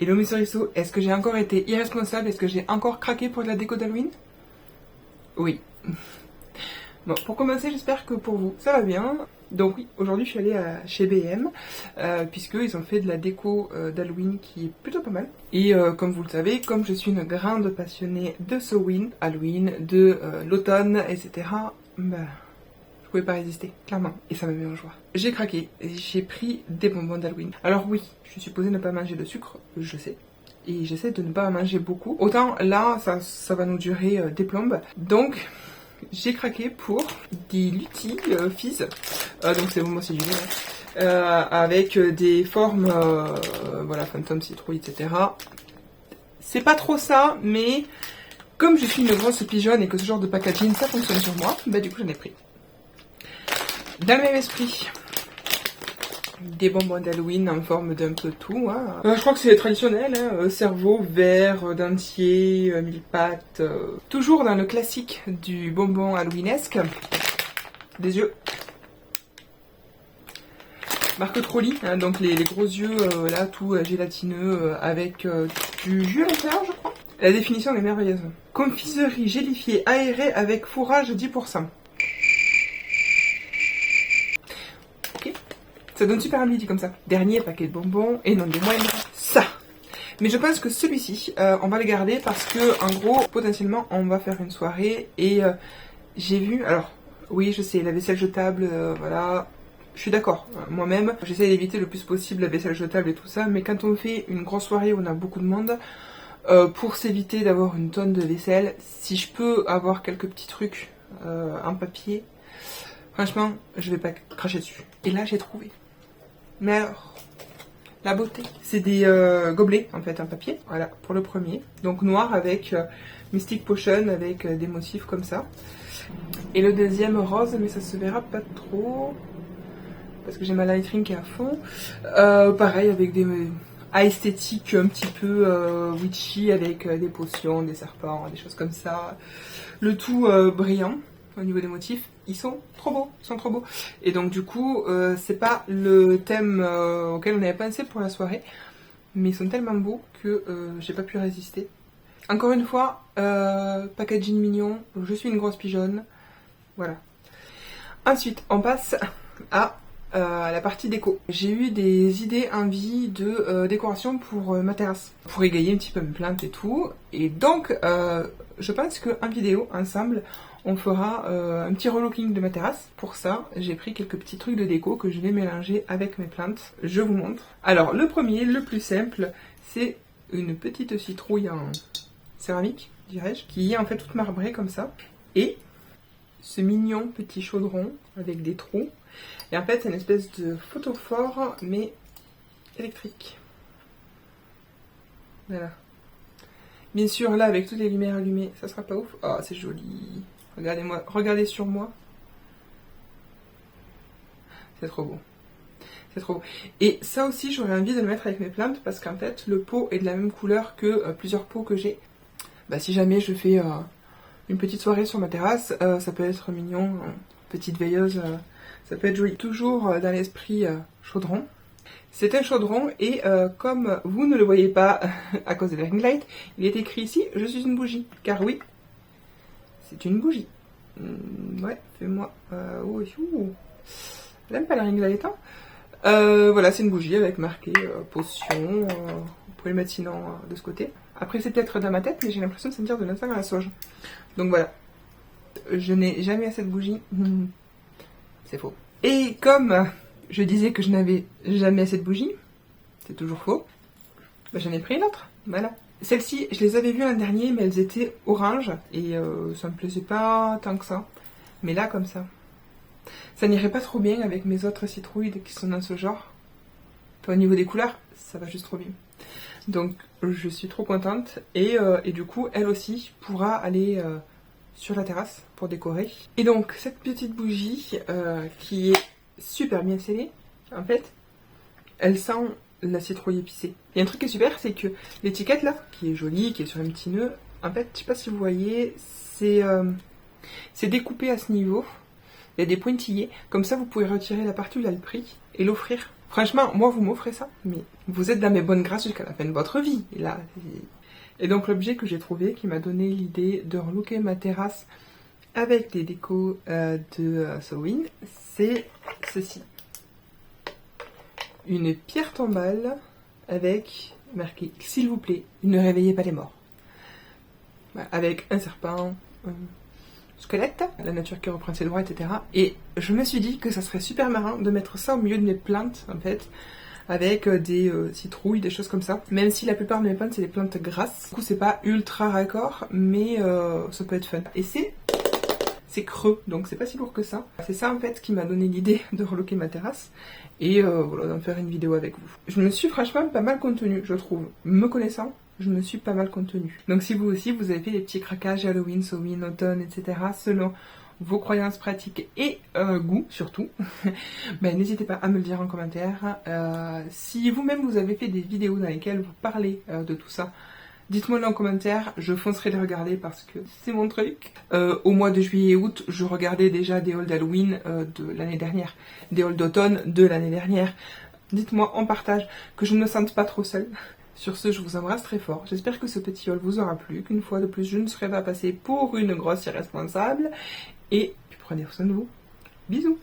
Hello mes sorisseaux, est-ce que j'ai encore été irresponsable? Est-ce que j'ai encore craqué pour de la déco d'Halloween? Oui. Bon, pour commencer, j'espère que pour vous, ça va bien. Donc oui, aujourd'hui je suis allée chez B&M, puisqu'ils ont fait de la déco d'Halloween qui est plutôt pas mal. Et comme vous le savez, comme je suis une grande passionnée de Halloween, de l'automne, etc., bah, je pouvais pas résister, clairement. Et ça me met en joie. J'ai craqué, j'ai pris des bonbons d'Halloween. Alors oui, je suis supposée ne pas manger de sucre, je sais. Et j'essaie de ne pas en manger beaucoup. Autant là, ça va nous durer des plombes. Donc, j'ai craqué pour des Lutti Fizz. Donc c'est bonbons acidulés. Avec des formes, voilà, fantôme, citrouille, etc. C'est pas trop ça, mais comme je suis une grosse pigeonne et que ce genre de packaging, ça fonctionne sur moi, bah du coup j'en ai pris. Dans le même esprit, des bonbons d'Halloween en forme d'un peu tout. Hein. Je crois que c'est traditionnel, hein. Cerveau, verre, dentier, mille pattes. Toujours dans le classique du bonbon halloweenesque. Des yeux. Marque Trolli, hein, donc les gros yeux là, tout gélatineux, avec du jus à l'intérieur, je crois. La définition est merveilleuse. Confiserie gélifiée aérée avec fourrage 10%. Ça donne super envie dit comme ça. Dernier paquet de bonbons, et non des moindres, ça. Mais je pense que celui-ci, on va le garder parce que, en gros, potentiellement, on va faire une soirée. Et j'ai vu, alors, oui, je sais, la vaisselle jetable, voilà, je suis d'accord. Moi-même, j'essaie d'éviter le plus possible la vaisselle jetable et tout ça. Mais quand on fait une grosse soirée où on a beaucoup de monde, pour s'éviter d'avoir une tonne de vaisselle, si je peux avoir quelques petits trucs en papier, franchement, je vais pas cracher dessus. Et là, j'ai trouvé. Mais alors, la beauté. C'est des gobelets, en fait, en papier. Voilà, pour le premier. Donc noir avec Mystic Potion, avec des motifs comme ça. Et le deuxième rose, mais ça se verra pas trop. Parce que j'ai ma lightring qui est à fond. Pareil, avec des esthétiques un petit peu witchy, avec des potions, des serpents, des choses comme ça. Le tout brillant. Au niveau des motifs, ils sont trop beaux, Et donc du coup, c'est pas le thème auquel on avait pensé pour la soirée, mais ils sont tellement beaux que j'ai pas pu résister. Encore une fois, packaging mignon, je suis une grosse pigeonne, voilà. Ensuite, on passe à la partie déco. J'ai eu des idées envies de décoration pour ma terrasse, pour égayer un petit peu mes plantes et tout, et donc je pense qu'en vidéo, ensemble, on fera un petit relooking de ma terrasse. Pour ça, j'ai pris quelques petits trucs de déco que je vais mélanger avec mes plantes. Je vous montre. Alors, le premier, le plus simple, c'est une petite citrouille en céramique, dirais-je, qui est en fait toute marbrée comme ça. Et ce mignon petit chaudron avec des trous. Et en fait, c'est une espèce de photophore, mais électrique. Voilà. Bien sûr, là, avec toutes les lumières allumées, ça sera pas ouf. Oh, c'est joli. Regardez-moi, regardez sur moi. C'est trop beau. C'est trop beau. Et ça aussi, j'aurais envie de le mettre avec mes plantes parce qu'en fait, le pot est de la même couleur que plusieurs pots que j'ai. Bah, si jamais je fais une petite soirée sur ma terrasse, ça peut être mignon. Petite veilleuse, ça peut être joli. Toujours dans l'esprit chaudron. C'est un chaudron et comme vous ne le voyez pas à cause de la ring light, il est écrit ici « Je suis une bougie ». Car oui, c'est une bougie. Ouais, fais-moi... Elle aime pas la ring light, hein. Voilà, c'est une bougie avec marqué potion. Vous pouvez le mettre sinon de ce côté. Après, c'est peut-être dans ma tête, mais j'ai l'impression de sentir de l'instinct à la sauge. Donc voilà. Je n'ai jamais assez de bougies. C'est faux. Et comme je disais que je n'avais jamais assez de bougies, c'est toujours faux, bah, j'en ai pris une autre. Voilà. Celles-ci, je les avais vues l'an dernier, mais elles étaient oranges et ça me plaisait pas tant que ça. Mais là, comme ça, ça n'irait pas trop bien avec mes autres citrouilles qui sont dans ce genre. Au niveau des couleurs, ça va juste trop bien. Donc, je suis trop contente. Et du coup, elle aussi pourra aller sur la terrasse pour décorer. Et donc, cette petite bougie qui est super bien scellée, en fait, elle sent la citrouille épicée. Il y a un truc qui est super, c'est que l'étiquette là, qui est jolie, qui est sur un petit nœud, en fait, je sais pas si vous voyez, c'est découpé à ce niveau. Il y a des pointillés, comme ça vous pouvez retirer la partie où il y a le prix et l'offrir Franchement, moi vous m'offrez ça, mais vous êtes dans mes bonnes grâces jusqu'à la fin de votre vie. Et là, et donc l'objet que j'ai trouvé qui m'a donné l'idée de relooker ma terrasse avec les décos de Sewin, c'est ceci. Une pierre tombale avec marqué « S'il vous plaît, ne réveillez pas les morts ». Voilà, avec un serpent, un squelette, la nature qui reprend ses droits, etc. Et je me suis dit que ça serait super marrant de mettre ça au milieu de mes plantes, en fait, avec des citrouilles, des choses comme ça. Même si la plupart de mes plantes, c'est des plantes grasses. Du coup, c'est pas ultra raccord, mais ça peut être fun. Et c'est creux, donc c'est pas si lourd que ça. C'est ça en fait qui m'a donné l'idée de relooker ma terrasse et voilà, d'en faire une vidéo avec vous. Je me suis franchement pas mal contenue, je trouve. Me connaissant, je me suis pas mal contenue. Donc si vous aussi, vous avez fait des petits craquages Halloween, Samhain, automne, etc. selon vos croyances pratiques et goût surtout, ben, n'hésitez pas à me le dire en commentaire. Si vous-même vous avez fait des vidéos dans lesquelles vous parlez de tout ça, dites-moi en commentaire, je foncerai les regarder parce que c'est mon truc. Au mois de juillet et août, je regardais déjà des hauls d'Halloween de l'année dernière, des hauls d'automne de l'année dernière. Dites-moi en partage que je ne me sente pas trop seule. Sur ce, je vous embrasse très fort. J'espère que ce petit haul vous aura plu, qu'une fois de plus, je ne serai pas passée pour une grosse irresponsable. Et puis prenez soin de vous. Bisous!